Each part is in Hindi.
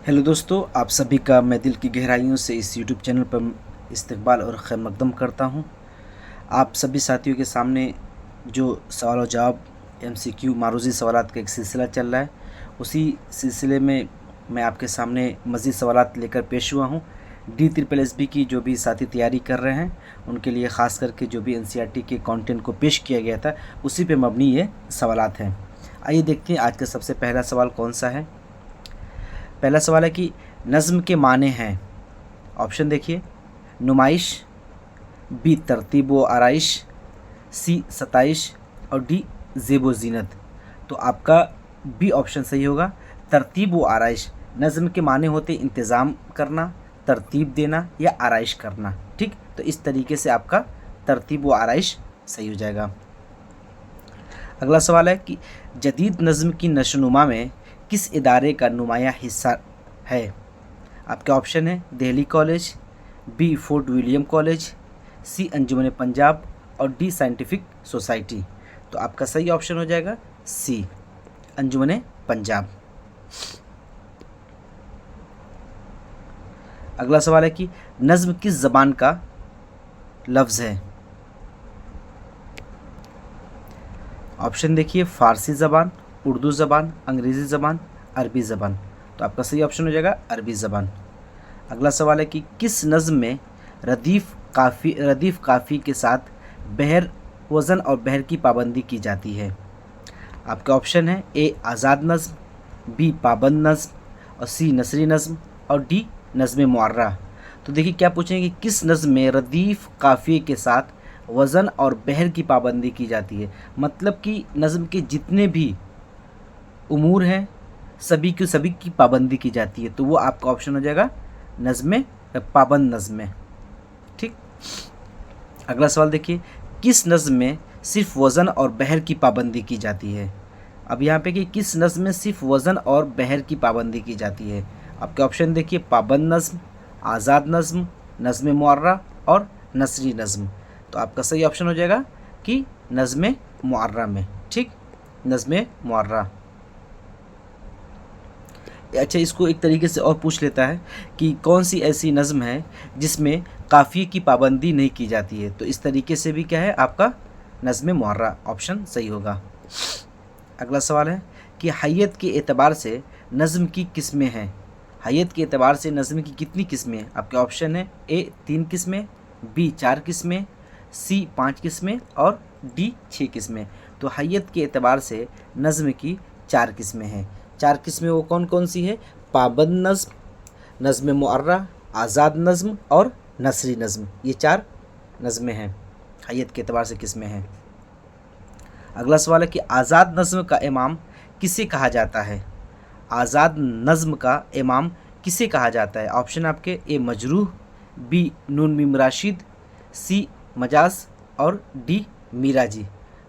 हेलो दोस्तों, आप सभी का मैं दिल की गहराइयों से इस यूट्यूब चैनल पर इस्तकबाल और खैर मकदम करता हूं। आप सभी साथियों के सामने जो सवाल और जवाब एमसीक्यू मारूजी सवालात का एक सिलसिला चल रहा है, उसी सिलसिले में मैं आपके सामने मज़ीद सवालात लेकर पेश हुआ हूं। DSSB की जो भी साथी तैयारी कर रहे हैं उनके लिए ख़ास करके जो भी एनसीईआरटी के कंटेंट को पेश किया गया था उसी पे मबनी ये सवालात हैं। आइए देखते हैं आज का सबसे पहला सवाल कौन सा है। पहला सवाल है कि नज़्म के माने हैं। ऑप्शन देखिए, नुमाइश, बी तरतीब व आराइश, सी सताइश और डी ज़ेब व ज़ीनत। तो आपका बी ऑप्शन सही होगा, तरतीब व आराइश। नज़्म के माने होते इंतज़ाम करना, तरतीब देना या आराइश करना। ठीक, तो इस तरीके से आपका तरतीब व आराइश सही हो जाएगा। अगला सवाल है कि जदीद नज़्म की नशोनुमा में किस इदारे का नुमाया हिस्सा है। आपके ऑप्शन है Delhi college, B Fort William college, C Anjuman Punjab और डी साइंटिफिक सोसाइटी। तो आपका सही ऑप्शन हो जाएगा सी, अंजुमन पंजाब। अगला सवाल है कि नज़्म किस ज़बान का लफ्ज़ है। ऑप्शन देखिए, फ़ारसी ज़बान, उर्दू ज़बान, अंग्रेज़ी ज़बान, अरबी ज़बान। तो आपका सही ऑप्शन हो जाएगा अरबी ज़बान। अगला सवाल है कि किस नज़्म में रदीफ़ काफ़ी के साथ बहर वज़न और बहर की पाबंदी की जाती है। आपका ऑप्शन है ए आज़ाद नज़्म, बी पाबंद नज़्म और सी नसरी नज़्म और डी नज़्म मुअर्रा। तो देखिए क्या पूछेंगे कि किस नज़्म में रदीफ़ काफ़िए के साथ वज़न और बहर की पाबंदी की जाती है। मतलब कि नज़्म के जितने भी उमूर हैं सभी की पाबंदी की जाती है। तो वो आपका ऑप्शन हो जाएगा नज़्म पाबंद नज़्म। ठीक, अगला सवाल देखिए, किस नज़्म में सिर्फ वज़न और बहर की पाबंदी की जाती है। अब यहाँ पे कि किस नज़्म में सिर्फ वज़न और बहर की पाबंदी की जाती है। आपके ऑप्शन देखिए, पाबंद नज़्म, आज़ाद नज़्म, नज़्म मुअर्रा और नसरी नज़्म। तो आपका सही ऑप्शन हो जाएगा कि नज़्म मुअर्रा में। ठीक, नज़्म मुअर्रा। अच्छा, इसको एक तरीके से और पूछ लेता है कि कौन सी ऐसी नज़्म है जिसमें काफ़िए की पाबंदी नहीं की जाती है। तो इस तरीके से भी क्या है, आपका नज़्म मुअर्रा ऑप्शन सही होगा। अगला सवाल है कि हैयत के एतबार से नज़्म की किस्में हैं। हैयत के एतबार से नज़्म की कितनी किस्में हैं। आपके ऑप्शन है ए 3 किस्में, बी 4 किस्में, सी 5 किस्में और डी 6 किस्में। तो हैयत के एतबार से नज़्म की 4 किस्में हैं। 4 किस्में वो कौन कौन सी है, पाबंद नज़्म, नज़्म मुअर्रा, आज़ाद नज़्म और नसरी नज़्म। ये 4 नज़्में हैं, हैयत के एतबार से किस्में हैं। अगला सवाल है कि आज़ाद नज़्म का इमाम किसे कहा जाता है। आज़ाद नज़्म का इमाम किसे कहा जाता है। ऑप्शन आपके ए मजरूह, बी नून मीम राशिद, सी मजाज और डी मीराजी।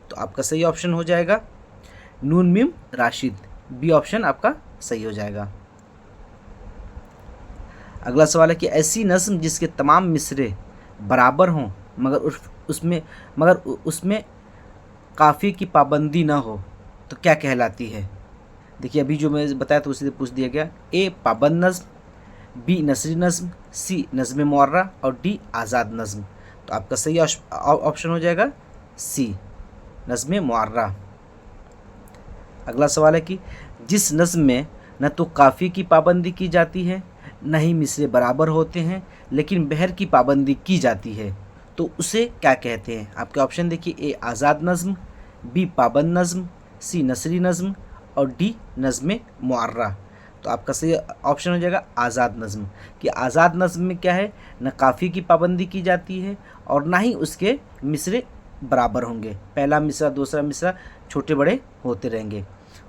तो आपका सही ऑप्शन हो जाएगा नून मीम राशिद, बी ऑप्शन आपका सही हो जाएगा। अगला सवाल है कि ऐसी नज़्म जिसके तमाम मिसरे बराबर हों मगर उसमें काफ़ी की पाबंदी ना हो तो क्या कहलाती है। देखिए अभी जो मैं बताया तो उसी से पूछ दिया गया, ए पाबंद नज़्म, बी नसरी नज़्म, सी नज़्म मुअर्रा और डी आज़ाद नज़्म। तो आपका सही ऑप्शन हो जाएगा सी, नज़्म मुअर्रा। अगला सवाल है कि जिस नज़्म में न तो काफ़ी की पाबंदी की जाती है न ही मिसरे बराबर होते हैं लेकिन बहर की पाबंदी की जाती है तो उसे क्या कहते हैं। आपके ऑप्शन देखिए, ए आज़ाद नज़्म, बी पाबंद नज़्म, सी नसरी नज़्म और डी नज़्म मुअर्रा। तो आपका सही ऑप्शन हो जाएगा आज़ाद नज़्म। कि आज़ाद नज़्म में क्या है, न काफ़ी की पाबंदी की जाती है और ना ही उसके मिसरे बराबर होंगे। पहला मिसरा दूसरा मिसरा छोटे बड़े होते रहेंगे।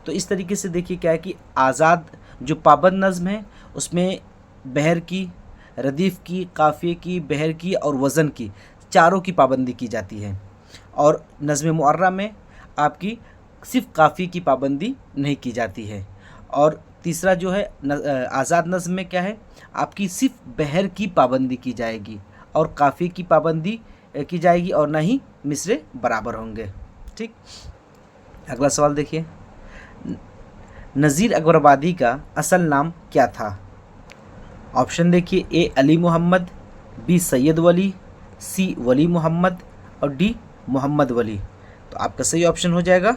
तो इस तरीके से देखिए क्या है कि आज़ाद जो पाबंद नज़्म है उसमें बहर की, रदीफ़ की, काफ़िए की, बहर की और वज़न की चारों की पाबंदी की जाती है। और नज़्म मुअर्रा में आपकी सिर्फ काफ़ी की पाबंदी नहीं की जाती है। और तीसरा जो है आज़ाद नज़्म में क्या है, आपकी सिर्फ बहर की पाबंदी की जाएगी और काफ़ी की पाबंदी की जाएगी और ना ही मिसरे बराबर होंगे। ठीक, अगला सवाल देखिए, नज़ीर अकबराबादी का असल नाम क्या था। ऑप्शन देखिए, ए अली मोहम्मद, बी सैयद वली, सी वली मोहम्मद और डी मोहम्मद वली। तो आपका सही ऑप्शन हो जाएगा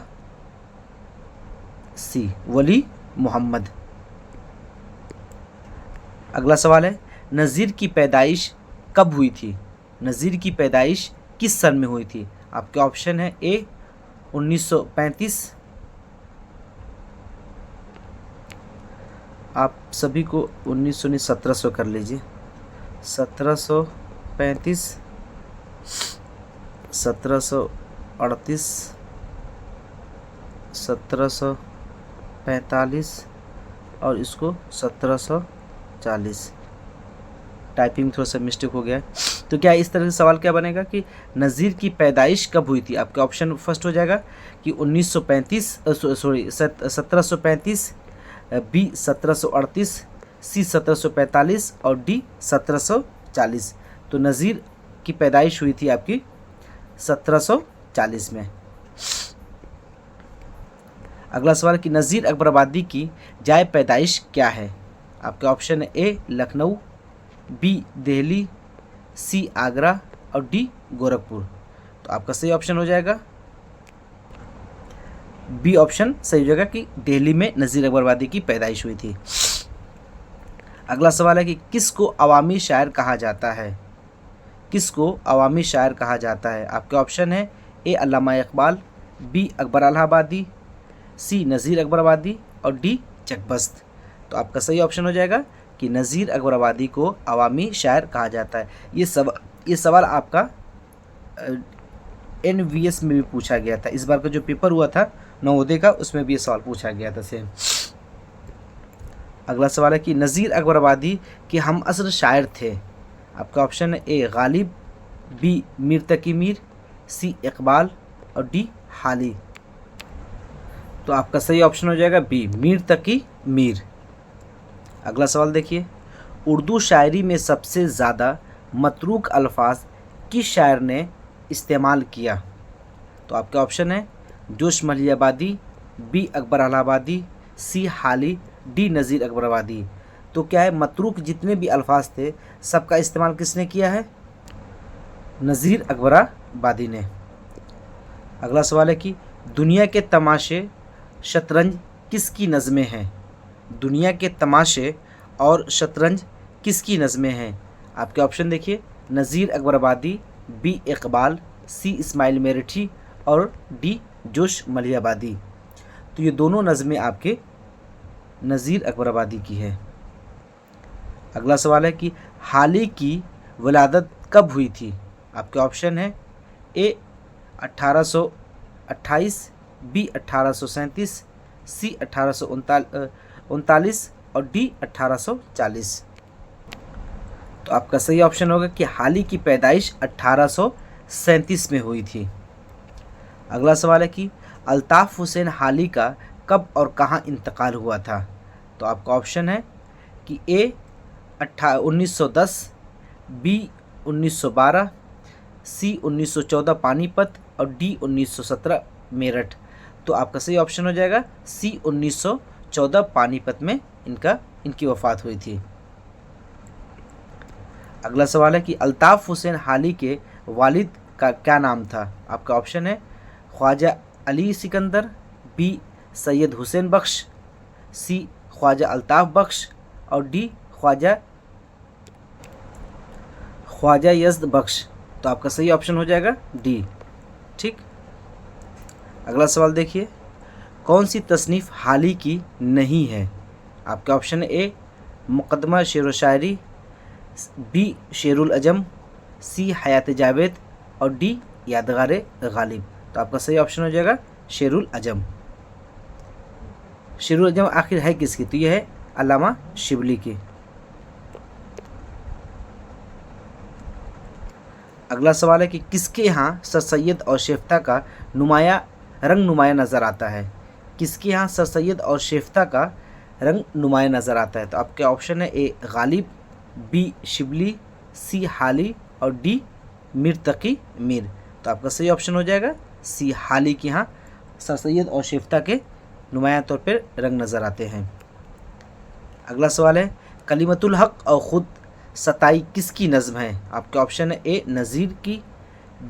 सी वली मोहम्मद। अगला सवाल है, नज़ीर की पैदाइश कब हुई थी? नज़ीर की पैदाइश किस सन में हुई थी? आपके ऑप्शन है ए 1935, आप सभी को 1700 कर लीजिए, 1735, 1738, 1745 और इसको 1740। टाइपिंग थोड़ा सा मिस्टेक हो गया है। तो क्या इस तरह से सवाल क्या बनेगा कि नज़ीर की पैदाइश कब हुई थी? आपका ऑप्शन फर्स्ट हो जाएगा कि 1735, बी 1738, सी 1745 और डी 1740। तो नज़ीर की पैदाइश हुई थी आपकी 1740 में। अगला सवाल कि नज़ीर अकबराबादी की जाए पैदाइश क्या है? आपके ऑप्शन है ए लखनऊ, बी दिल्ली, सी आगरा और डी गोरखपुर। तो आपका सही ऑप्शन हो जाएगा बी ऑप्शन सही हो जाएगा कि दिल्ली में नज़ीर अकबराबादी की पैदाइश हुई थी। अगला सवाल है कि किसको अवामी शायर कहा जाता है? किसको अवामी शायर कहा जाता है? आपके ऑप्शन है ए अल्लामा इकबाल, बी अकबर इलाहाबादी, सी नज़ीर अकबराबादी और डी चकबस्त। तो आपका सही ऑप्शन हो जाएगा कि नज़ीर अकबराबादी को अवामी शायर कहा जाता है। ये सवाल आपका NVS में भी पूछा गया था। इस बार का जो पेपर हुआ था नवोदय का, उसमें भी ये सवाल पूछा गया था सेम। अगला सवाल है कि नज़ीर अकबराबादी के हम असर शायर थे। आपका ऑप्शन है ए गालिब, बी मीर तकी मीर, सी इकबाल और डी हाली। तो आपका सही ऑप्शन हो जाएगा बी मीर तकी मीर। अगला सवाल देखिए, उर्दू शायरी में सबसे ज़्यादा मतरूक अल्फाज किस शायर ने इस्तेमाल किया? तो आपके ऑप्शन है जोश मलियाबादी, बी अकबर इलाहाबादी, सी हाली, डी नज़ीर अकबराबादी। तो क्या है, मतरूक जितने भी अल्फाज थे सबका इस्तेमाल किसने किया है? नज़ीर अकबराबादी ने। अगला सवाल है कि दुनिया के तमाशे शतरंज किसकी नज़में हैं? दुनिया के तमाशे और शतरंज किसकी नज़में हैं? आपके ऑप्शन देखिए, नज़ीर अकबराबादी, बी इकबाल, सी इस्माइल मेरठी और डी जोश मलियाबादी। तो ये दोनों नज़में आपके नज़ीर अकबराबादी की है। अगला सवाल है कि हाली की वलादत कब हुई थी? आपके ऑप्शन है ए 1828, बी 1837, सी 1839 और डी 1840। तो आपका सही ऑप्शन होगा कि हाली की पैदाइश 1837 में हुई थी। अगला सवाल है कि अल्ताफ़ हुसैन हाली का कब और कहाँ इंतकाल हुआ था? तो आपका ऑप्शन है कि ए 1910, बी 1912, सी 1914 पानीपत और डी 1917 मेरठ। तो आपका सही ऑप्शन हो जाएगा सी 1914 पानीपत में इनकी वफ़ात हुई थी। अगला सवाल है कि अल्ताफ़ हुसैन हाली के वालिद का क्या नाम था? आपका ऑप्शन है ख्वाजा अली सिकंदर, बी सैयद हुसैन बख्श, सी ख्वाजा अल्ताफ़ बख्श और डी ख्वाजा यज़द बख्श। तो आपका सही ऑप्शन हो जाएगा डी। ठीक। अगला सवाल देखिए, कौन सी तसनीफ़ हाली की नहीं है? आपका ऑप्शन है ए मुक़द्दमा शेर व शायरी, बी शेरुल अजम, सी हयात जावेद और डी यादगार गालिब। तो आपका सही ऑप्शन हो जाएगा शेरुल अजम। शेरुल अजम आखिर है किसकी? तो यह है अल्लामा शिबली की। अगला सवाल है कि किसके यहाँ सर सैयद और शेफ्ता का रंग नुमाया नज़र आता है? किसके यहाँ सर सैयद और शेफ्ता का रंग नुमाया नज़र आता है? तो आपके ऑप्शन है ए गालिब, बी शिबली, सी हाली और डी मीर तकी मीर। तो आपका सही ऑप्शन हो जाएगा सी हाली के यहाँ सर सैयद और शेफ्ता के नुमाया तौर पर रंग नज़र आते हैं। अगला सवाल है, कलिमतुल हक और ख़ुद सताई किसकी नज़्म है? आपके ऑप्शन है ए नज़ीर की,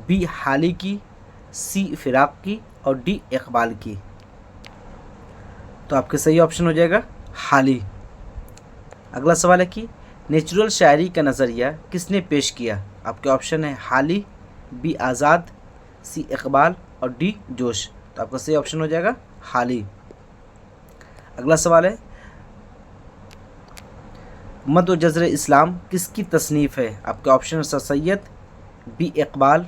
बी हाली की, सी फ़िराक की और डी इकबाल की। तो आपके सही ऑप्शन हो जाएगा हाली। अगला सवाल है कि नेचुरल शायरी का नज़रिया किसने पेश किया? आपके ऑप्शन है हाली, बी आज़ाद, सी इकबाल और डी जोश। तो आपका सही ऑप्शन हो जाएगा हाली। अगला सवाल है मद व जज़्र इस्लाम किसकी तसनीफ़ है? आपके ऑप्शन है सर सैयद, बी इकबाल,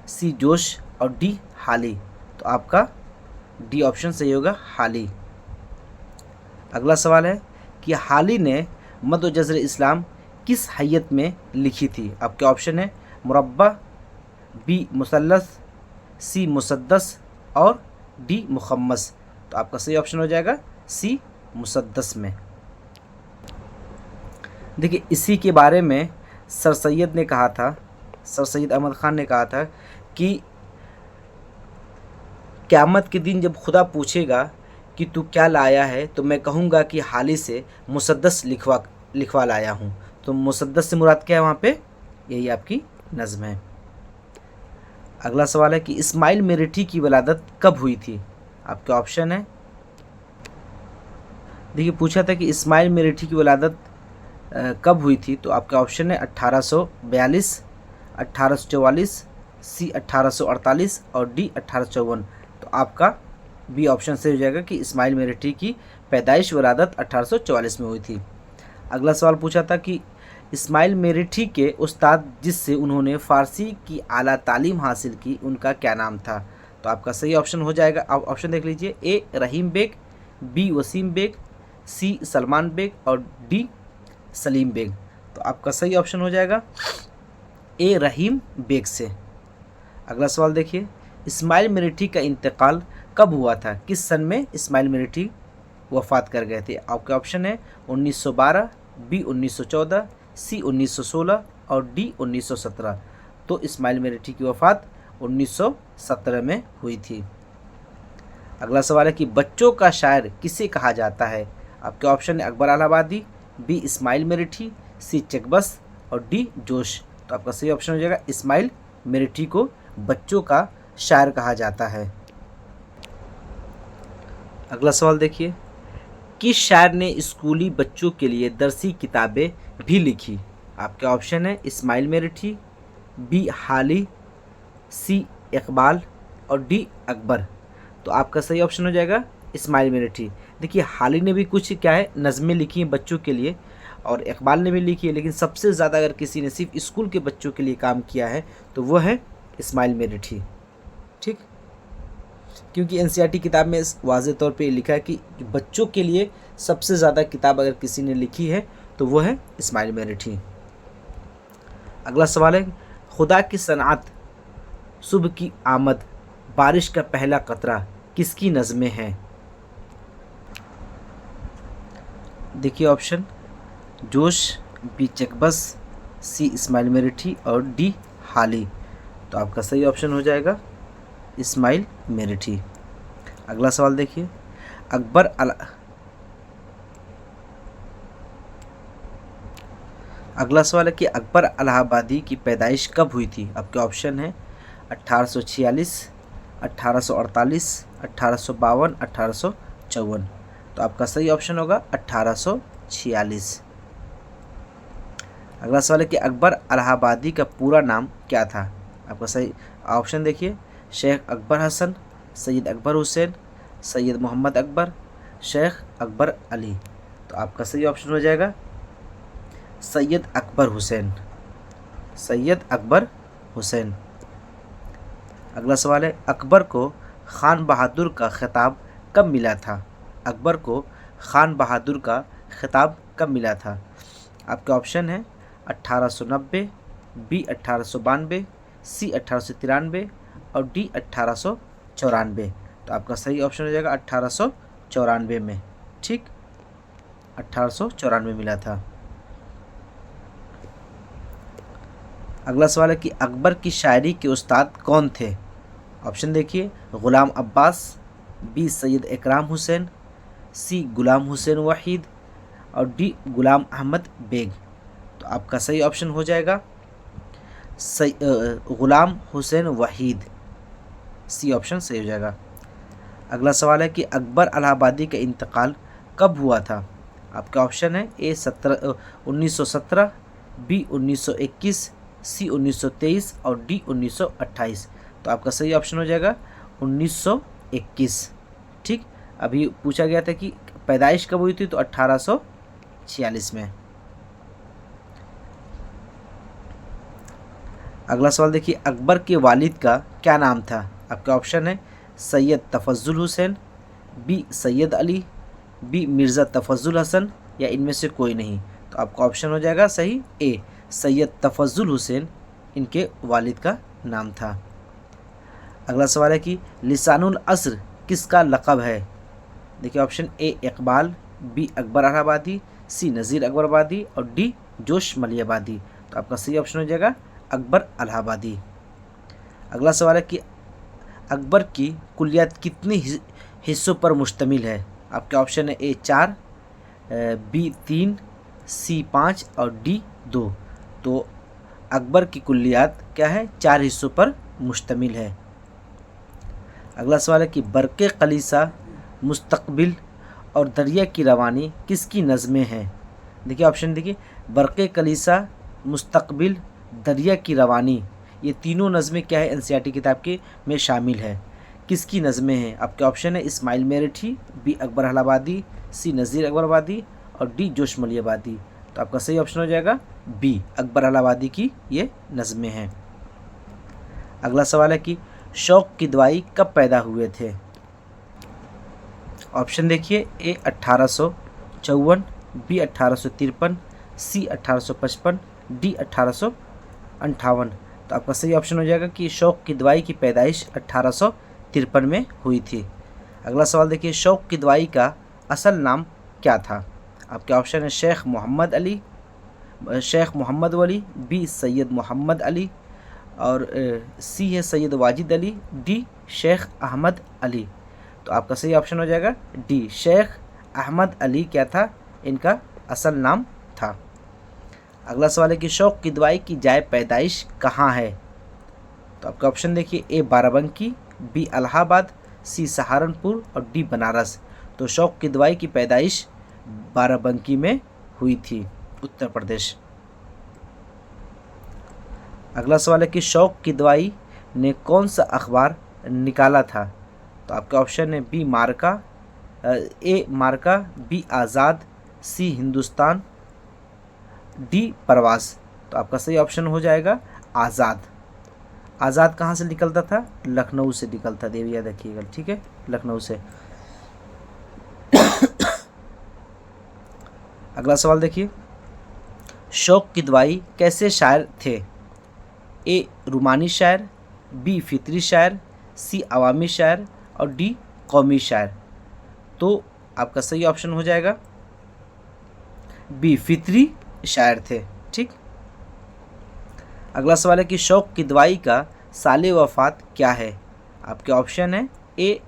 सी जोश और डी हाली। तो आपका डी ऑप्शन सही होगा हाली। अगला सवाल है कि हाली ने मद व जज़्र इस्लाम किस हैयत में लिखी थी? आपके ऑप्शन है मुरब्बा, बी मुसल्लस, सी मुसद्दस और डी मुखम्मस। तो आपका सही ऑप्शन हो जाएगा सी मुसद्दस में। देखिए इसी के बारे में सर सैयद ने कहा था, सर सैयद अहमद ख़ान ने कहा था कि क़यामत के दिन जब खुदा पूछेगा कि तू क्या लाया है तो मैं कहूँगा कि हाली से मुसद्दस लिखवा लाया हूँ। तो मुसद्दस से मुराद क्या है वहाँ पे? यही आपकी नज़्म है। अगला सवाल है कि इस्माइल मेरठी की वलादत कब हुई थी? आपके ऑप्शन है, देखिए पूछा था कि इस्माइल मेरठी की वलादत कब हुई थी। तो आपका ऑप्शन है 1842, 1844, सी 1848 और डी 1854। तो आपका बी ऑप्शन से हो जाएगा कि इस्माइल मेरठी की पैदाइश वलादत 1844 में हुई थी। अगला सवाल पूछा था कि इस्माइल मेरठी के उस्ताद जिससे उन्होंने फ़ारसी की आला तालीम हासिल की उनका क्या नाम था? तो आपका सही ऑप्शन हो जाएगा, आप ऑप्शन देख लीजिए, ए रहीम बेग, बी वसीम बेग, सी सलमान बेग और डी सलीम बेग। तो आपका सही ऑप्शन हो जाएगा ए रहीम बेग से। अगला सवाल देखिए, इस्माइल मेरठी का इंतकाल कब हुआ था? किस सन में इस्माइल मेरठी वफ़ात कर गए थे? आपके ऑप्शन है 1912, बी 1914, सी 1916 और डी 1917। तो इस्माइल मेरठी की वफ़ात 1917 में हुई थी। अगला सवाल है कि बच्चों का शायर किसे कहा जाता है? आपके ऑप्शन है अकबर इलाहाबादी, बी इस्माइल मेरठी, सी चकबस और डी जोश। तो आपका सही ऑप्शन हो जाएगा इस्माइल मेरठी को बच्चों का शायर कहा जाता है। अगला सवाल देखिए, किस शायर ने स्कूली बच्चों के लिए दरसी किताबें भी लिखी? आपके ऑप्शन है इस्माइल मेरठी, बी हाली, सी इकबाल और डी अकबर। तो आपका सही ऑप्शन हो जाएगा इस्माइल मेरठी। देखिए हाली ने भी कुछ क्या है नज़में लिखी हैं बच्चों के लिए और इकबाल ने भी लिखी है, लेकिन सबसे ज़्यादा अगर किसी ने सिर्फ स्कूल के बच्चों के लिए काम किया है तो वो है इस्माइल मेरठी। ठीक, क्योंकि एनसीईआरटी किताब में वाज़े तौर पे लिखा है कि बच्चों के लिए सबसे ज़्यादा किताब अगर किसी ने लिखी है तो वो है इस्माइल मेरठी। अगला सवाल है, खुदा की सनात, सुबह की आमद, बारिश का पहला कतरा किसकी नज़में हैं? देखिए ऑप्शन, जोश, बी चकबस, सी इस्माइल मेरठी और डी हाली। तो आपका सही ऑप्शन हो जाएगा इस्माइल मेरठी। अगला सवाल देखिए, अगला सवाल है कि अकबर इलाहाबादी की पैदाइश कब हुई थी? आपके ऑप्शन है 1846, 1848, 1852, 1854। तो आपका सही ऑप्शन होगा 1846। अगला सवाल है कि अकबर इलाहाबादी का पूरा नाम क्या था? आपका सही ऑप्शन देखिए, शेख अकबर हसन, सैयद अकबर हुसैन, सैयद मोहम्मद अकबर, शेख अकबर अली। तो आपका सही ऑप्शन हो जाएगा सैयद अकबर हुसैन, सैयद अकबर हुसैन। अगला सवाल है, अकबर को खान बहादुर का खिताब कब मिला था? अकबर को खान बहादुर का खिताब कब मिला था? आपके ऑप्शन है 1890, बी 1892, सी 1893 और डी 1894। तो आपका सही ऑप्शन हो जाएगा 1894 में। ठीक, 1894 मिला था। अगला सवाल है कि अकबर की शायरी के उस्ताद कौन थे? ऑप्शन देखिए, ग़ुलाम अब्बास, बी सैयद इकराम हुसैन, सी गुलाम हुसैन वहीद और डी गुलाम अहमद बेग। तो आपका सही ऑप्शन हो जाएगा गुलाम हुसैन वहीद, सी ऑप्शन सही हो जाएगा। अगला सवाल है कि अकबर इलाहाबादी का इंतकाल कब हुआ था? आपका ऑप्शन है ए 1917, बी 1921, सी 1923 और डी 1928। तो आपका सही ऑप्शन हो जाएगा 1921। ठीक, अभी पूछा गया था कि पैदाइश कब हुई थी, तो 1846 में। अगला सवाल देखिए, अकबर के वालिद का क्या नाम था? आपका ऑप्शन है सैयद तफज्जुल हुसैन, बी सैयद अली, बी मिर्ज़ा तफज्जुल हसन या इनमें से कोई नहीं। तो आपका ऑप्शन हो जाएगा सही ए सैयद तफज्जुल हुसैन इनके वालिद का नाम था। अगला सवाल है कि लिसानुल अस्र किसका लक़ब है? देखिए option A Iqbal, B Akbar Allahabadi, C Nazeer Akbarabadi और डी जोश मलियाबादी। तो आपका सही ऑप्शन हो जाएगा अकबर इलाहाबादी। अगला सवाल है कि अकबर की कुलियात कितने हिस्सों पर मुश्तमिल है? आपके ऑप्शन है ए 4, बी 3, सी 5 और डी 2। तो अकबर की कुलियात क्या है? 4 हिस्सों पर मुश्तमिल है। अगला सवाल है कि बरक़े कलीसा, मुस्तकबिल और दरिया की रवानी किसकी नज़में हैं? देखिए ऑप्शन देखिए, बरक़े कलीसा, मुस्तकबिल, दरिया की रवानी, ये तीनों नज़में क्या है? एनसीईआरटी किताब के में शामिल है। किसकी नज़में हैं? आपके ऑप्शन है इस्माइल मेरठी, बी अकबर इलाहाबादी, सी नज़ीर अकबराबादी और डी जोश मलियाबादी। तो आपका सही ऑप्शन हो जाएगा बी अकबर इलाहाबादी की ये नज़में हैं। अगला सवाल है कि शौक़ किदवाई कब पैदा हुए थे? ऑप्शन देखिए, ए 1854, बी 1853, सी 1855, डी 1858। तो आपका सही ऑप्शन हो जाएगा कि शौक़ किदवाई की पैदाइश 1853 में हुई थी। अगला सवाल देखिए, शौक़ किदवाई का असल नाम क्या था? आपके ऑप्शन है शेख मोहम्मद अली, शेख मोहम्मद वली, बी सैयद मोहम्मद अली और सी है सैयद वाजिद अली, डी शेख अहमद अली। तो आपका सही ऑप्शन हो जाएगा डी शेख अहमद अली क्या था? इनका असल नाम था। अगला सवाल है कि शौक़ किदवाई की जाए पैदाइश कहाँ है? तो आपका ऑप्शन देखिए, ए बाराबंकी, बी इलाहाबाद, सी सहारनपुर और डी बनारस। तो शौक़ किदवाई की पैदाइश बाराबंकी में हुई थी, उत्तर प्रदेश। अगला सवाल है कि शौक़ किदवाई ने कौन सा अखबार निकाला था? तो आपका ऑप्शन है बी मार्का, ए मार्का, बी आज़ाद, सी हिंदुस्तान, डी परवास। तो आपका सही ऑप्शन हो जाएगा आज़ाद। आज़ाद कहाँ से निकलता था? लखनऊ से निकलता, देवी याद रखिएगा, ठीक है, लखनऊ से। अगला सवाल देखिए, शौक़ किदवाई कैसे शायर थे? ए रूमानी शायर, बी फितरी शायर, सी अवामी शायर और डी कौमी शायर। तो आपका सही ऑप्शन हो जाएगा बी फितरी शायर थे, ठीक। अगला सवाल है कि शौक़ किदवाई का साले वफ़ात क्या है? आपके ऑप्शन है ए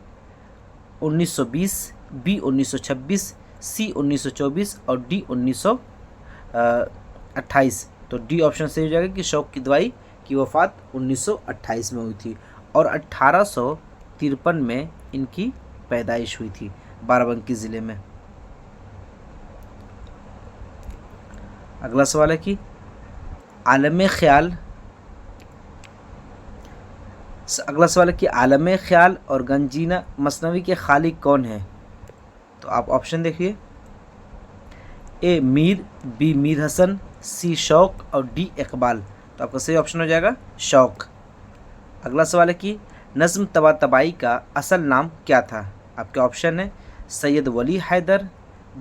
1920, बी 1926, सी 1924 और डी 1928। तो डी ऑप्शन सही हो जाएगा कि शौक़ किदवाई की वफ़ात 1928 में हुई थी और 1853 में इनकी पैदाइश हुई थी बाराबंकी ज़िले में। अगला सवाल है कि आलम ख़याल और गंजीना मसनवी के खालिक कौन है? तो आप ऑप्शन देखिए, ए मीर, बी मीर हसन, सी शौक़ और डी इकबाल। तो आपका सही ऑप्शन हो जाएगा शौक़। अगला सवाल है कि नज़्म तबातबाई का असल नाम क्या था? आपके ऑप्शन है सैयद वली हैदर,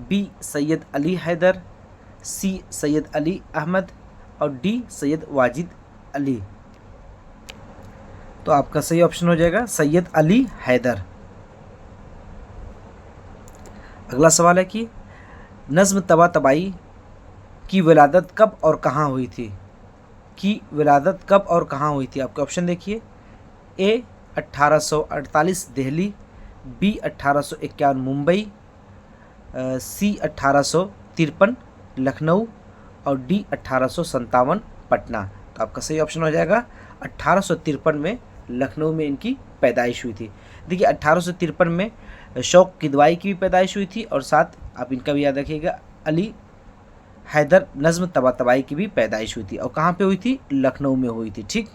बी सैयद अली हैदर, सी सैयद अली अहमद और डी सैयद वाजिद अली। तो आपका सही ऑप्शन हो जाएगा सैयद अली हैदर। अगला सवाल है कि नज़्म तबातबाई की विलादत कब और कहाँ हुई थी? आपके ऑप्शन देखिए, ए 1848 दिल्ली, बी 1851 मुंबई, सी 1853 लखनऊ और डी 1857 पटना। तो आपका सही ऑप्शन हो जाएगा 1853 में लखनऊ में इनकी पैदाइश हुई थी। देखिए 1853 में शौक किदवाई की भी पैदाइश हुई थी और साथ आप इनका भी याद रखिएगा अली हैदर नज़्म तबातबाई की भी पैदाइश हुई थी और कहाँ पे हुई थी? लखनऊ में हुई थी। ठीक,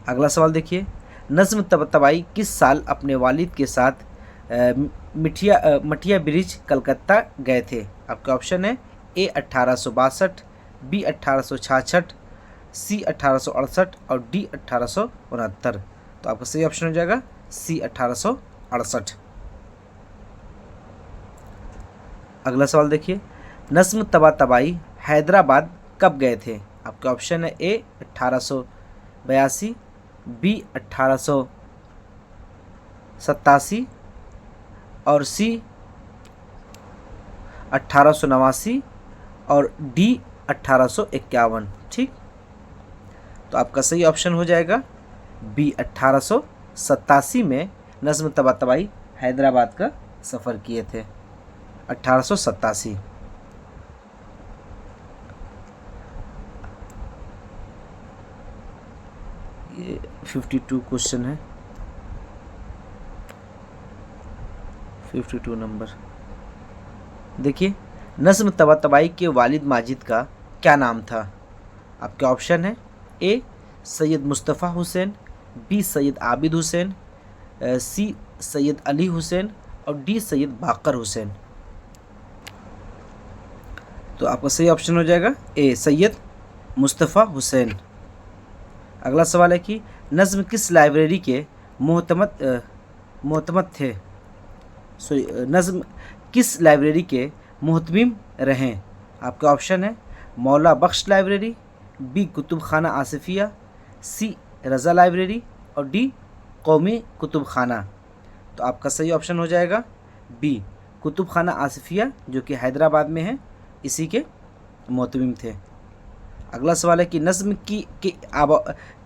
अगला सवाल देखिए, नज़्म तबातबाई किस साल अपने वालिद के साथ मठिया ब्रिज कलकत्ता गए थे? आपका ऑप्शन है ए 1862, बी 1866, सी 1868 और डी 1869। तो आपका सही ऑप्शन हो जाएगा सी 1868। अगला सवाल देखिए, नज़्म तबातबाई हैदराबाद कब गए थे? आपका ऑप्शन है ए 1882, बी 1887 और सी 1889 और डी 1851। ठीक, तो आपका सही ऑप्शन हो जाएगा बी 1887 में नज़्म तबातबाई हैदराबाद का सफ़र किए थे, 1887। ये 52 क्वेश्चन है, 52 नंबर। देखिए, नज़्म तबातबाई के वालिद माजिद का क्या नाम था? आपके ऑप्शन है ए सैयद मुस्तफ़ा हुसैन, बी सैयद आबिद हुसैन, सी सैयद अली हुसैन और डी सैयद बाकर हुसैन। तो आपका सही ऑप्शन हो जाएगा ए सैयद मुस्तफ़ा हुसैन। अगला सवाल है कि नज़्म किस लाइब्रेरी के मोहतमद थे? नज़्म किस लाइब्रेरी के मुहतमिम रहें? आपका ऑप्शन है मौला बख्श लाइब्रेरी, बी कुतुब खाना आसिफिया, सी रज़ा लाइब्रेरी और डी कौमी कुतुब खाना। तो आपका सही ऑप्शन हो जाएगा बी कुतुब खाना आसिफिया, जो कि हैदराबाद में है, इसी के मोहतमिम थे। अगला सवाल है कि नज़्म के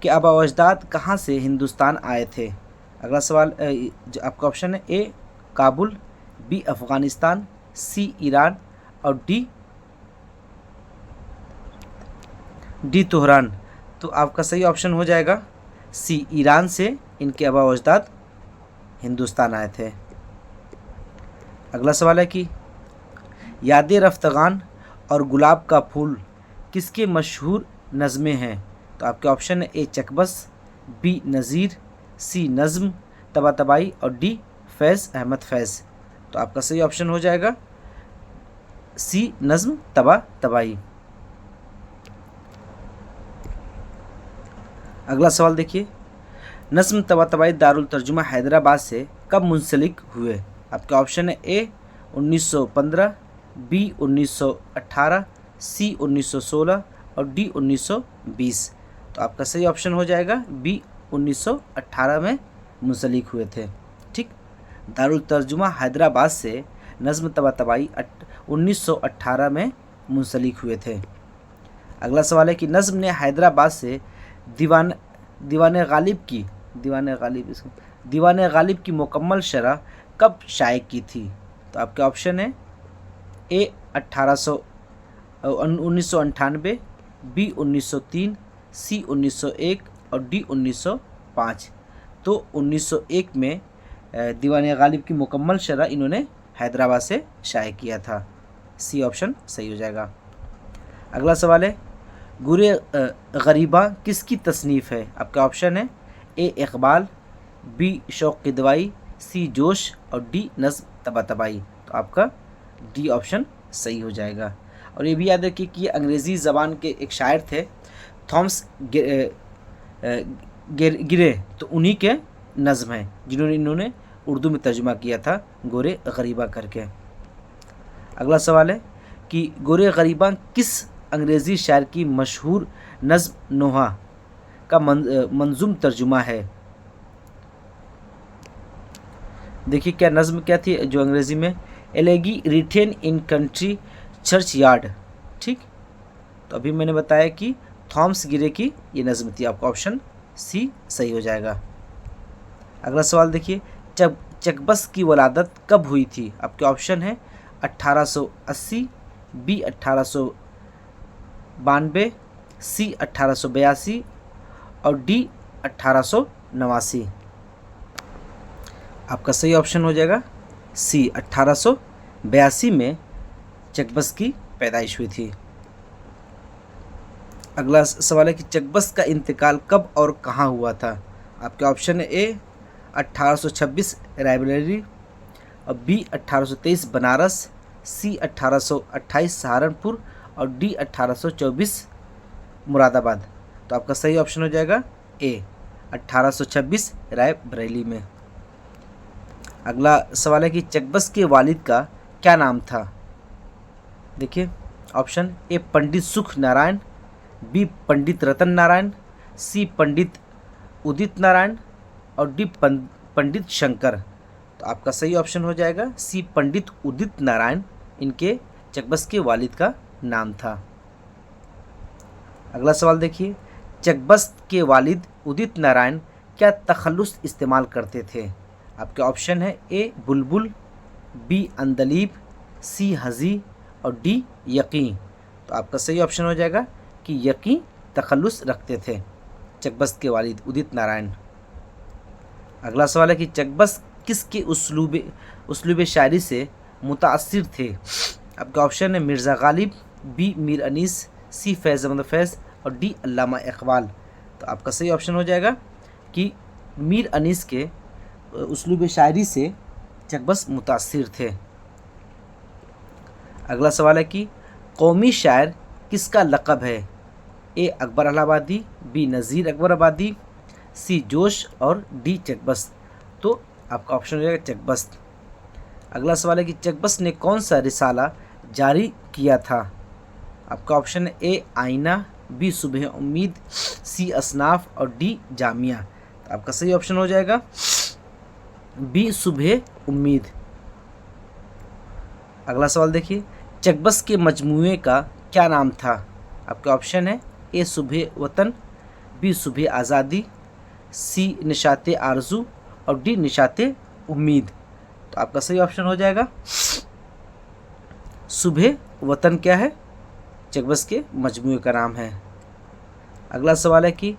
आबा व अजदाद कहाँ से हिंदुस्तान आए थे? अगला सवाल जो आपका ऑप्शन है ए काबुल, बी अफ़गानिस्तान, सी ईरान और डी तेहरान। तो आपका सही ऑप्शन हो जाएगा सी ईरान से इनके आबा व अजदाद हिंदुस्तान आए थे। अगला सवाल है कि याद रफ्तगान और गुलाब का फूल किसके मशहूर नज़में हैं? तो आपके ऑप्शन है ए चकबस, बी नज़ीर, सी नज़्म तबातबाई और डी फैज़ अहमद फैज़। तो आपका सही ऑप्शन हो जाएगा सी नज़्म तबातबाई। अगला सवाल देखिए, नज़्म तबातबाई दारुल तर्जुमा हैदराबाद से कब मुंसलिक हुए? आपका ऑप्शन है ए 1915, बी 1918, सी 1916 और डी 1920। तो आपका सही ऑप्शन हो जाएगा बी 1918 में मुंसलिक हुए थे। ठीक, दारुल तर्जुमा हैदराबाद से नज़्म तबातबाई 1918 में मुंसलिक हुए थे। अगला सवाल है कि नज़्म ने हैदराबाद से दीवान गालिब की मुकम्मल शरह कब शाये की थी? तो आपके ऑप्शन है ए 1998, बी 1903, सी 1901 और डी 1905। तो 1901 में दीवान गालिब की मुकम्मल शरह इन्होंने हैदराबाद से शाये किया था। सी ऑप्शन सही हो जाएगा। अगला सवाल है गुरे गरीबा किसकी तसनीफ़ है? आपका ऑप्शन है ए इकबाल, बी शौक किदवाई, सी जोश और डी नज़्म तबातबाई। तो आपका डी ऑप्शन सही हो जाएगा। और ये भी याद रखिए कि ये अंग्रेज़ी ज़बान के एक शायर थे थॉमस गिरे, तो उन्हीं के नज़्म हैं जिन्होंने इन्होंने उर्दू में तर्जुमा किया था गोरे गरीबा करके। अगला सवाल है कि गोरे गरीबा किस अंग्रेज़ी शायर की मशहूर नज़्म नोहा का मंजूम तर्जुमा है? देखिए क्या नज़्म क्या थी जो अंग्रेज़ी में elegy written in country churchyard. ठीक, तो अभी मैंने बताया कि थॉमस गिरे की ये नज़्म थी। आपका ऑप्शन सी सही हो जाएगा। अगला सवाल देखिए, चकबस की वलादत कब हुई थी? आपके ऑप्शन है 1880, बी 1892, सी 1882 और डी 1889। आपका सही ऑप्शन हो जाएगा सी 1882 में चकबस की पैदाइश हुई थी। अगला सवाल है कि चकबस का इंतकाल कब और कहाँ हुआ था। आपके ऑप्शन है ए 1826 रायबरेली और बी 1823 बनारस, सी 1828 सहारनपुर और डी 1824 मुरादाबाद। तो आपका सही ऑप्शन हो जाएगा ए 1826 रायबरेली में। अगला सवाल है कि चकबस के वालिद का क्या नाम था। देखिए ऑप्शन ए पंडित सुख नारायण, बी पंडित रतन नारायण, सी पंडित उदित नारायण और डी पंडित शंकर। तो आपका सही ऑप्शन हो जाएगा सी पंडित उदित नारायण इनके चकबस के वालिद का नाम था। अगला सवाल देखिए, चकबस के वालिद उदित नारायण क्या तखल्लुस इस्तेमाल करते थे। आपके ऑप्शन है ए बुलबुल, बी अंदलीब, सी हजी और डी यकीन। तो आपका सही ऑप्शन हो जाएगा कि यकीन तखल्लुस रखते थे चकबस के वालिद उदित नारायण। अगला सवाल है कि चकबस किसके उसलूब शायरी से मुतासिर थे। आपका ऑप्शन है मिर्ज़ा गालिब, बी मीर अनीस, सी फैज़ अहमद फैज़ और डी अल्लामा इकबाल। तो आपका सही ऑप्शन हो जाएगा कि मीर अनीस के उसलूब शायरी से चकबस मुतासिर थे। अगला सवाल है कि कौमी शायर किसका लक़ब है। ए अकबर इलाहाबादी, बी नज़ीर अकबर आबादी, सी जोश और डी चकबस। तो आपका ऑप्शन हो जाएगा चकबस। अगला सवाल है कि चकबस ने कौन सा रिसाला जारी किया था। आपका ऑप्शन है ए आईना, बी सुबह उम्मीद, सी असनाफ और डी जामिया। तो आपका सही ऑप्शन हो जाएगा बी सुबह उम्मीद। अगला सवाल देखिए, चकबस के मजमूए का क्या नाम था। आपका ऑप्शन है ए सुबह वतन, बी सुबह आज़ादी, सी निशाते आरजू और डी निशाते उम्मीद। तो आपका सही ऑप्शन हो जाएगा सुबह वतन क्या है, चकबस के मजमूए का नाम है। अगला सवाल है कि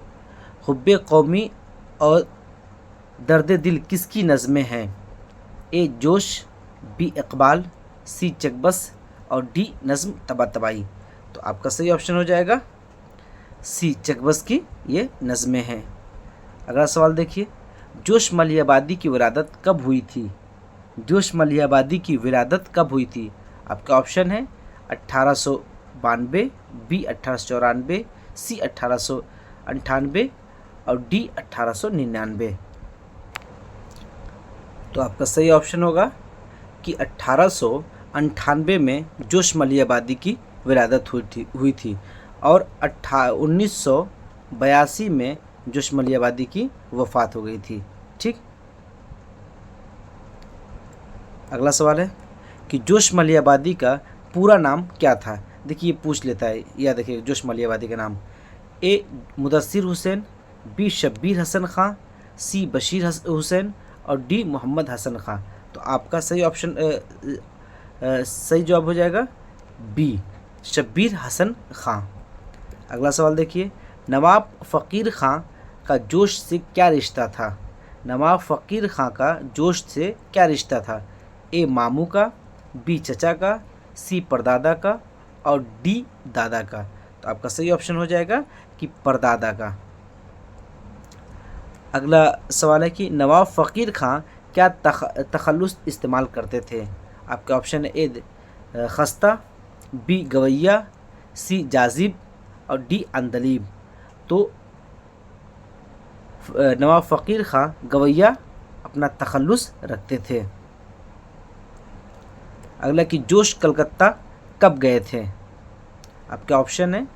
हुब्बे कौमी और दर्द दिल किसकी नज़में हैं। ए जोश, बी इकबाल, सी चकबस और डी नज़्म तबातबाई। तो आपका सही ऑप्शन हो जाएगा सी चकबस की ये नज़में हैं। अगला सवाल देखिए, जोश मलियाबादी की विरादत कब हुई थी। जोश मलियाबादी की विरादत कब हुई थी। आपका ऑप्शन है 1892, बी 1894, सी 1898 और डी 1899। तो आपका सही ऑप्शन होगा कि 1898 में जोश मलियाबादी की विरादत हुई थी और 1982 में जोश मलियाबादी की वफ़ात हो गई थी। ठीक। अगला सवाल है कि जोश मलियाबादी का पूरा नाम क्या था। देखिए ये पूछ लेता है, या देखिए जोश मलियाबादी का नाम ए मुदस्सिर हुसैन, बी शब्बीर हसन ख़ां, सी बशीर हुसैन और डी मोहम्मद हसन ख़ां। तो आपका सही ऑप्शन सही जवाब हो जाएगा बी शब्बीर हसन ख़ां। अगला सवाल देखिए, नवाब फ़कीर ख़ां का जोश से क्या रिश्ता था। नवाब फ़कीर ख़ां का जोश से क्या रिश्ता था। ए मामू का, बी चचा का, सी परदादा का और डी दादा का। तो आपका सही ऑप्शन हो जाएगा कि परदादा का। अगला सवाल है कि नवाब फ़कीर ख़ां क्या तखल्लुस इस्तेमाल करते थे। आपका ऑप्शन है ए खस्ता, बी गवैया, सी जाजिब और डी अंदलीब। तो नवाब फ़कीर ख़ां गवैया अपना तखल्लुस रखते थे। अगला कि जोश कलकत्ता कब गए थे। आपका ऑप्शन है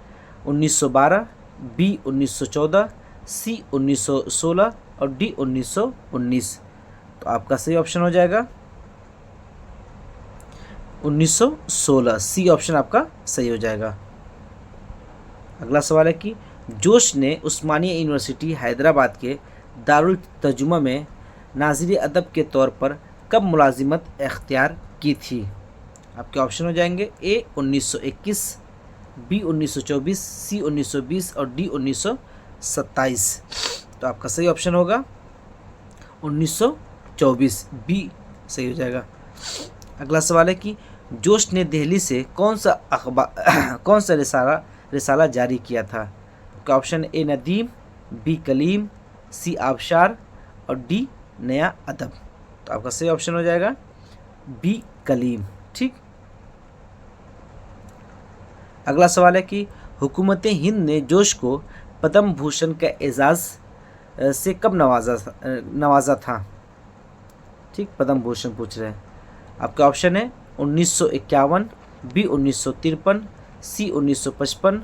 1912, बी 1914, सी 1916 और डी 1919। तो आपका सही ऑप्शन हो जाएगा 1916, सी ऑप्शन आपका सही हो जाएगा। अगला सवाल है कि जोश ने उस्मानिया यूनिवर्सिटी हैदराबाद के दारुल तर्जुमा में नाज़िर अदब के तौर पर कब मुलाजिमत इख्तियार की थी। आपके ऑप्शन हो जाएंगे ए 1921, बी 1924, सी 1920 और डी 1927। तो आपका सही ऑप्शन होगा 1924, बी सही हो जाएगा। अगला सवाल है कि जोश ने दिल्ली से कौन सा अखबार कौन सा रिसाला जारी किया था? आपका option A Nadeem, B Kaleem, C Abshar और डी नया अदब। तो आपका सही ऑप्शन हो जाएगा बी कलीम। ठीक। अगला सवाल है कि हुकूमत हिंद ने जोश को पद्म भूषण का एजाज़ से कब नवाजा था? ठीक, पद्म भूषण पूछ रहे हैं। आपका ऑप्शन है 1951, बी 1953, सी 1955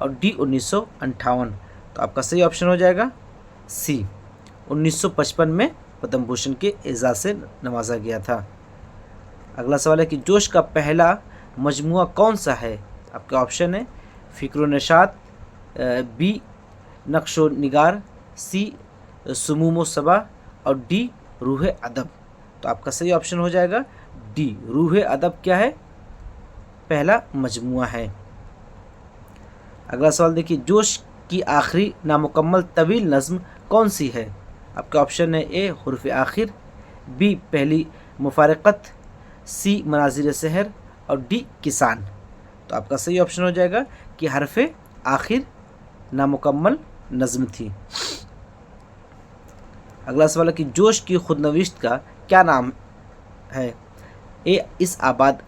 और डी 1958। तो आपका सही ऑप्शन हो जाएगा सी, 1955 में पद्म भूषण के एजाज़ से नवाजा गया था। अगला सवाल है कि जोश का पहला मजमुआ कौन सा है? आपका ऑप्शन है फ़िक्र-ओ-नशात, बी नक्श-ओ-निगार, सी सुमूम-ओ-सबा और डी रूह-ए-अदब। तो आपका सही ऑप्शन हो जाएगा डी, रूह-ए-अदब क्या है? पहला मजमुआ है। अगला सवाल देखिए, जोश की आखिरी नामुकम्मल तवील नज़्म कौन सी है? आपका ऑप्शन है ए हुर्फ़ आखिर, बी पहली मुफ़ारक़त, सी मनाज़िर सहर और डी किसान। तो आपका सही ऑप्शन हो जाएगा कि हरफ़ आखिर नामुकम्मल नज़्म थी। अगला सवाल है कि जोश की खुदनविश्त का क्या नाम है? ए इस आबाद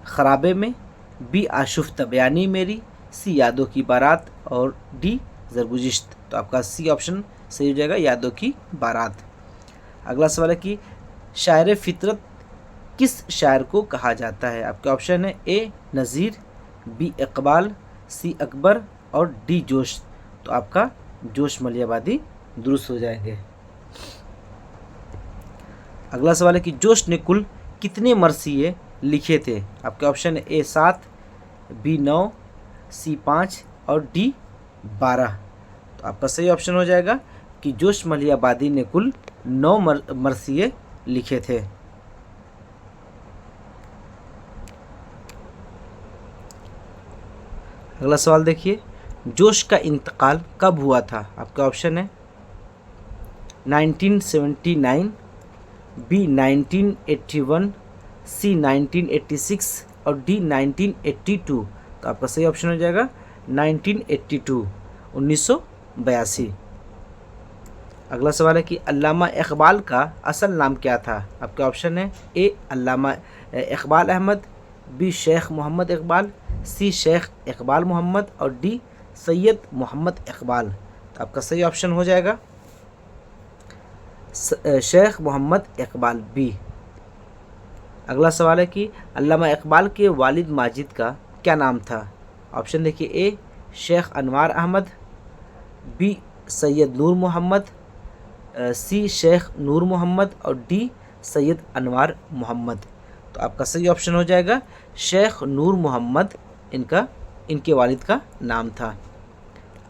ख़राबे में, बी आशुफ़ तबयानी मेरी, सी यादों की बारात और डी ज़रगुज़िश्त। तो आपका सी ऑप्शन सही हो जाएगा, यादों की बारात। अगला सवाल है कि शायर फितरत किस शायर को कहा जाता है? आपके ऑप्शन है ए नज़ीर, बी इकबाल, सी अकबर और डी जोश। तो आपका जोश मलियाबादी दुरुस्त हो जाएंगे। अगला सवाल है कि जोश ने कुल कितने मरसिए लिखे थे? आपके ऑप्शन है ए 7, बी 9, सी 5 और डी 12। तो आपका सही ऑप्शन हो जाएगा कि जोश मलियाबादी ने कुल 9 मरसिए लिखे थे। अगला सवाल देखिए, जोश का इंतकाल कब हुआ था? आपका ऑप्शन है 1979, बी 1981, सी 1986 और डी 1982। तो आपका सही ऑप्शन हो जाएगा 1982, 1982। अगला सवाल है कि अल्लामा इकबाल का असल नाम क्या था? आपका ऑप्शन है ए अल्लामा इकबाल अहमद, बी शेख मोहम्मद इकबाल, सी शेख इकबाल मोहम्मद और डी सैयद मोहम्मद इकबाल। तो आपका सही ऑप्शन हो जाएगा शेख मोहम्मद इकबाल, बी। अगला सवाल है कि अल्लामा इकबाल के वालिद माजिद का क्या नाम था? ऑप्शन देखिए ए शेख अनवार अहमद, बी सैयद नूर मोहम्मद, सी शेख नूर मोहम्मद और डी सैयद अनवार मोहम्मद। तो आपका सही ऑप्शन हो जाएगा शेख नूर मोहम्मद, इनके वालिद का नाम था।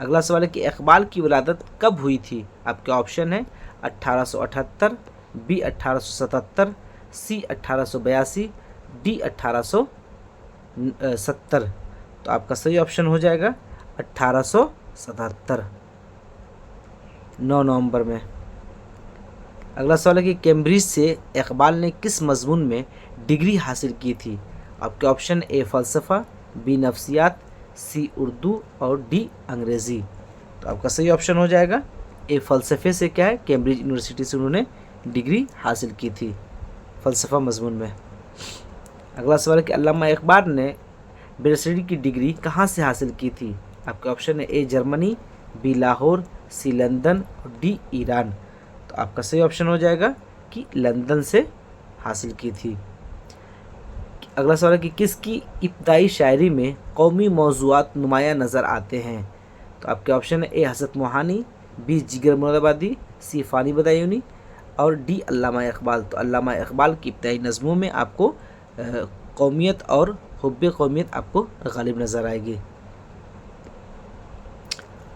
अगला सवाल है कि इकबाल की विलादत कब हुई थी? आपके ऑप्शन है 1878, बी 1877, सी 1882, डी 1870। तो आपका सही ऑप्शन हो जाएगा 1877, 9 नवंबर में। अगला सवाल है कि कैम्ब्रिज से इकबाल ने किस मजमून में डिग्री हासिल की थी? आपके ऑप्शन ए फ़लसफ़ा, बी नफ्सियात, सी उर्दू और डी अंग्रेज़ी। तो आपका सही ऑप्शन हो जाएगा ए फ़लसफ़े से क्या है, कैम्ब्रिज यूनिवर्सिटी से उन्होंने डिग्री हासिल की थी फ़लसफ़ा मजमून में। अगला सवाल है कि अल्लामा इकबाल ने बैरिस्टरी की डिग्री कहाँ से हासिल की थी? आपके ऑप्शन है A Germany, B Lahore, C London और डी ईरान। तो आपका सही ऑप्शन हो जाएगा कि लंदन से हासिल की थी। अगला सवाल है कि किसकी इब्तदाई शायरी में कौमी मौज़ूआत नुमायाँ नज़र आते हैं? तो आपके ऑप्शन है ए हज़रत मोहानी, बी जिगर मुरादाबादी, सी फ़ानी बदायूनी और डी अल्लामा इकबाल। तो अल्लामा इकबाल की इब्तदाई नज़मों में आपको कौमियत और हुब्बे कौमियत आपको गालिब नज़र आएगी।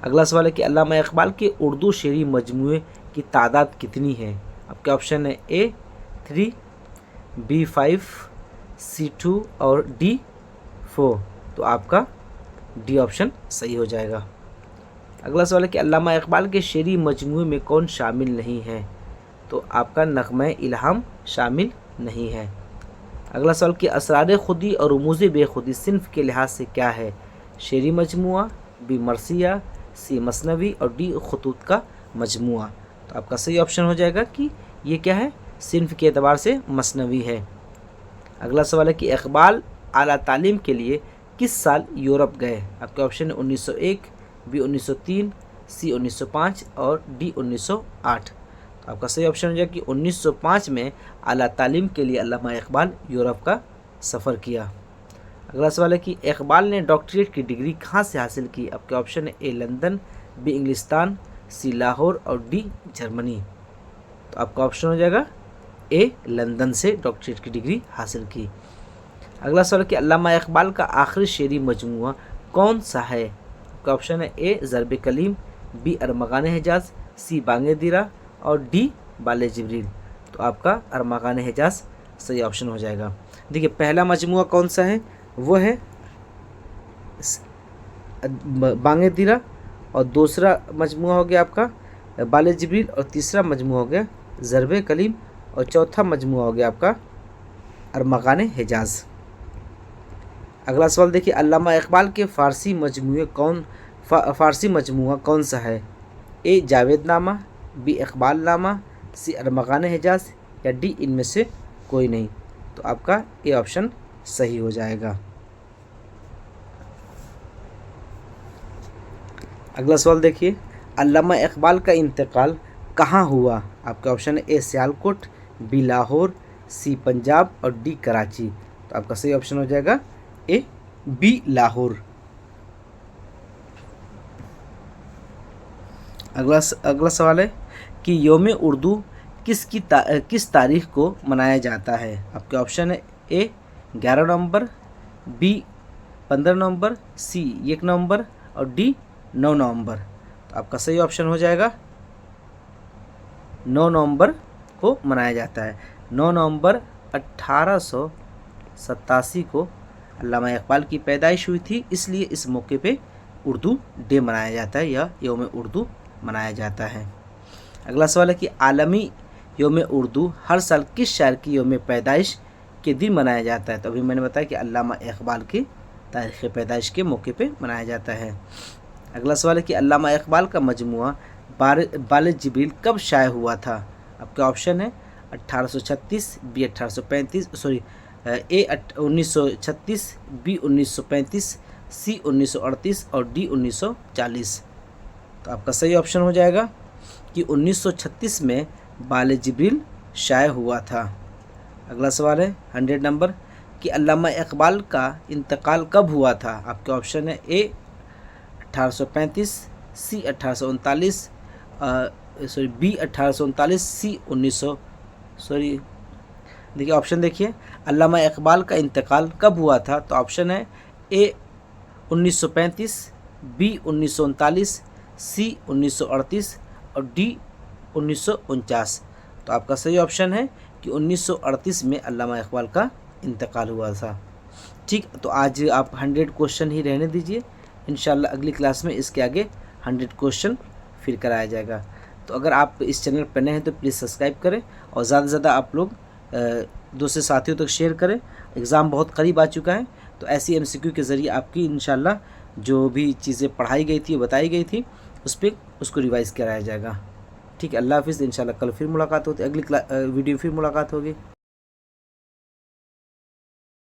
अगला सवाल है कि अल्लामा इकबाल के उर्दू शेरी मजमूए की तादाद कितनी है? आपके ऑप्शन है ए 3, बी 5, C2 और D4। तो आपका डी ऑप्शन सही हो जाएगा। अगला सवाल है कि अल्लामा इकबाल के शेरी मजमूए में कौन शामिल नहीं है? तो आपका नग़्मे इल्हाम शामिल नहीं है। अगला सवाल कि असरार खुदी और रमूज़ बेखुदी सिन्फ़ के लिहाज से क्या है? शेरी मजमुआ, बी मरसिया, सी मसनवी और डी खतूत का मजमुआ। तो आपका सही ऑप्शन हो जाएगा कि ये क्या है, सिन्फ़ के एतबार से मसनवी है। अगला सवाल है कि इकबाल आला तालीम के लिए किस साल यूरोप गए? आपके ऑप्शन है 1901, बी 1903, सी 1905 और डी 1908। तो आपका सही ऑप्शन हो जाएगा कि 1905 में आला तालीम के लिए अल्लामा इकबाल यूरोप का सफ़र किया। अगला सवाल है कि इकबाल ने डॉक्टरेट की डिग्री कहाँ से हासिल की? आपके ऑप्शन है ए लंदन, बी इंग्लिस्तान, सी लाहौर और डी जर्मनी। तो आपका ऑप्शन हो जाएगा ए लंदन से डॉक्टरेट की डिग्री हासिल की। अगला सवाल है कि अल्लामा इकबाल का आखिरी शेरी मजमुआ कौन सा है? आपका ऑप्शन है ए ज़रब कलीम, बी अरमगान हिजाज, सी बांगे दिरा और डी बाले जिब्रील। तो आपका अरमगान हिजाज सही ऑप्शन हो जाएगा। देखिए पहला मजमुआ कौन सा है, वो है बांगे दिरा, और दूसरा मजमुआ हो गया आपका बाले जिब्रील, और तीसरा मजमुआ हो गया ज़रब कलीम, और चौथा मजमुआ हो गया आपका अरमगान हिजाज। अगला सवाल देखिए अल्लामा इकबाल के फ़ारसी मजमुआ कौन सा है? ए जावेद नामा, बी इकबाल नामा, सी अरमगान हिजाज या डी इनमें से कोई नहीं। तो आपका ए ऑप्शन सही हो जाएगा। अगला सवाल देखिए अल्लामा इकबाल का इंतकाल कहाँ हुआ? आपका ऑप्शन है ए सियालकोट, बी लाहौर, सी पंजाब और डी कराची। तो आपका सही ऑप्शन हो जाएगा ए बी लाहौर। अगला सवाल है कि यौम उर्दू किस तारीख को मनाया जाता है? आपके ऑप्शन है ए 11 नवंबर, बी 15 नवंबर, सी 1 नवंबर और डी 9 नवंबर। तो आपका सही ऑप्शन हो जाएगा 9 नवंबर को मनाया जाता है। 9 नवंबर 1887 को अल्लामा इकबाल की पैदाइश हुई थी, इसलिए इस मौके पे उर्दू डे मनाया जाता है या यौम उर्दू मनाया जाता है। अगला सवाल है कि आलमी यौम उर्दू हर साल किस शायर की यौम पैदाइश के दिन मनाया जाता है? तो अभी मैंने बताया कि अल्लामा इकबाल की तारीख़ पैदाइश के मौके पे मनाया जाता है। अगला सवाल है कि अल्लामा इकबाल का मजमुआ बाले जिब्रील कब शाये हुआ था? आपका ऑप्शन है 1836, बी 1835 ए 1936, बी 1935, सी 1938 और डी 1940। तो आपका सही ऑप्शन हो जाएगा कि 1936 में बाले जिब्रील शाये हुआ था। अगला सवाल है 100 नंबर कि अल्लामा इकबाल का इंतकाल कब हुआ था? आपके ऑप्शन है ए 1835, सी 1839 बी 1839, सी 1900 देखिए ऑप्शन देखिए अल्लामा इकबाल का इंतकाल कब हुआ था? तो ऑप्शन है ए 1935, बी 1939, सी 1938 और डी 1949। तो आपका सही ऑप्शन है कि 1938 में अल्लामा इकबाल का इंतकाल हुआ था। ठीक, तो आज आप 100 क्वेश्चन ही रहने दीजिए, इंशाल्लाह अगली क्लास में इसके आगे 100 क्वेश्चन फिर कराया जाएगा। तो अगर आप इस चैनल पर नए हैं तो प्लीज़ सब्सक्राइब करें और ज़्यादा से ज़्यादा आप लोग दूसरे साथियों तक शेयर करें। एग्ज़ाम बहुत करीब आ चुका है, तो ऐसी MCQ के ज़रिए आपकी इंशाल्लाह जो भी चीज़ें पढ़ाई गई थी, बताई गई थी, उसको रिवाइज़ कराया जाएगा। ठीक है, अल्लाह हाफ़िज़। इंशाल्लाह कल फिर मुलाकात होती है, अगली वीडियो फिर मुलाकात होगी।